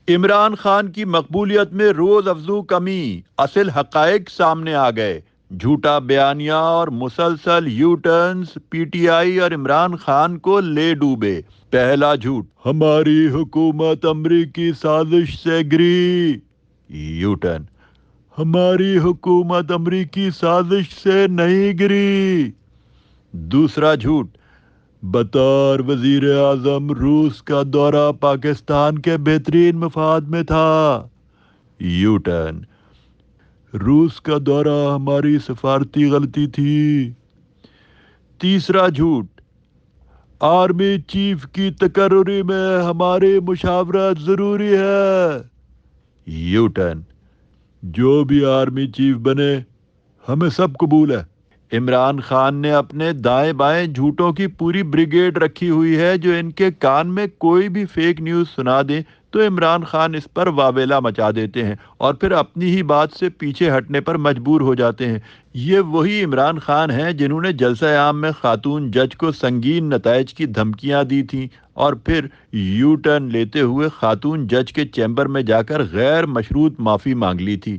عمران خان کی مقبولیت میں روز افزوں کمی، اصل حقائق سامنے آ گئے۔ جھوٹا بیانیہ اور مسلسل you turns P T I اور عمران خان کو لے ڈوبے۔ پہلا جھوٹ، ہماری حکومت امریکی سازش سے گری۔ یو ٹرن، ہماری حکومت امریکی سازش سے نہیں گری۔ دوسرا جھوٹ، بطور وزیر اعظم روس کا دورہ پاکستان کے بہترین مفاد میں تھا۔ یو ٹرن، روس کا دورہ ہماری سفارتی غلطی تھی۔ تیسرا جھوٹ، آرمی چیف کی تقرری میں ہماری مشاورت ضروری ہے۔ یو ٹرن، جو بھی آرمی چیف بنے ہمیں سب قبول ہے۔ عمران خان نے اپنے دائیں بائیں جھوٹوں کی پوری بریگیڈ رکھی ہوئی ہے، جو ان کے کان میں کوئی بھی فیک نیوز سنا دیں تو عمران خان اس پر واویلا مچا دیتے ہیں اور پھر اپنی ہی بات سے پیچھے ہٹنے پر مجبور ہو جاتے ہیں۔ یہ وہی عمران خان ہیں جنہوں نے جلسہ عام میں خاتون جج کو سنگین نتائج کی دھمکیاں دی تھیں اور پھر یو ٹرن لیتے ہوئے خاتون جج کے چیمبر میں جا کر غیر مشروط معافی مانگ لی تھی۔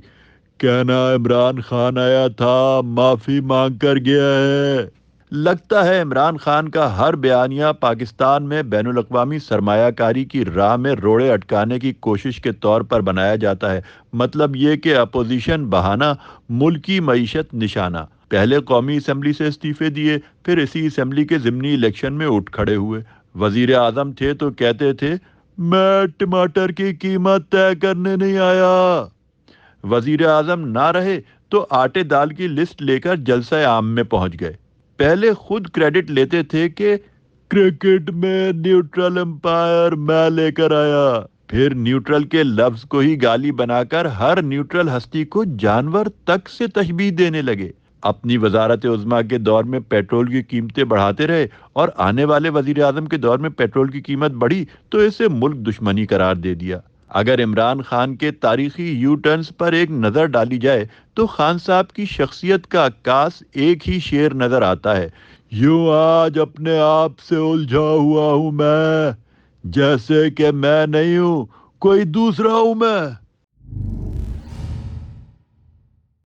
کہنا عمران خان آیا تھا، معافی مانگ کر گیا ہے۔ لگتا ہے عمران خان کا ہر بیانیہ پاکستان میں بین الاقوامی سرمایہ کاری کی راہ میں روڑے اٹکانے کی کوشش کے طور پر بنایا جاتا ہے۔ مطلب یہ کہ اپوزیشن بہانہ، ملکی معیشت نشانہ۔ پہلے قومی اسمبلی سے استعفے دیے، پھر اسی اسمبلی کے ضمنی الیکشن میں اٹھ کھڑے ہوئے۔ وزیر اعظم تھے تو کہتے تھے میں ٹماٹر کی قیمت طے کرنے نہیں آیا۔ وزیر اعظم نہ رہے تو آٹے دال کی لسٹ لے کر جلسہ عام میں پہنچ گئے۔ پہلے خود کریڈٹ لیتے تھے کہ کرکٹ میں نیوٹرل امپائر میں لے کر آیا، پھر نیوٹرل کے لفظ کو ہی گالی بنا کر ہر نیوٹرل ہستی کو جانور تک سے تشبیہ دینے لگے۔ اپنی وزارت عظمیٰ کے دور میں پیٹرول کی قیمتیں بڑھاتے رہے اور آنے والے وزیر اعظم کے دور میں پیٹرول کی قیمت بڑھی تو اسے ملک دشمنی قرار دے دیا۔ اگر عمران خان کے تاریخی یو ٹرنز پر ایک نظر ڈالی جائے تو خان صاحب کی شخصیت کا عکاس ایک ہی شعر نظر آتا ہے، یوں آج اپنے آپ سے الجھا ہوا ہوں میں، جیسے کہ میں نہیں ہوں کوئی دوسرا ہوں میں۔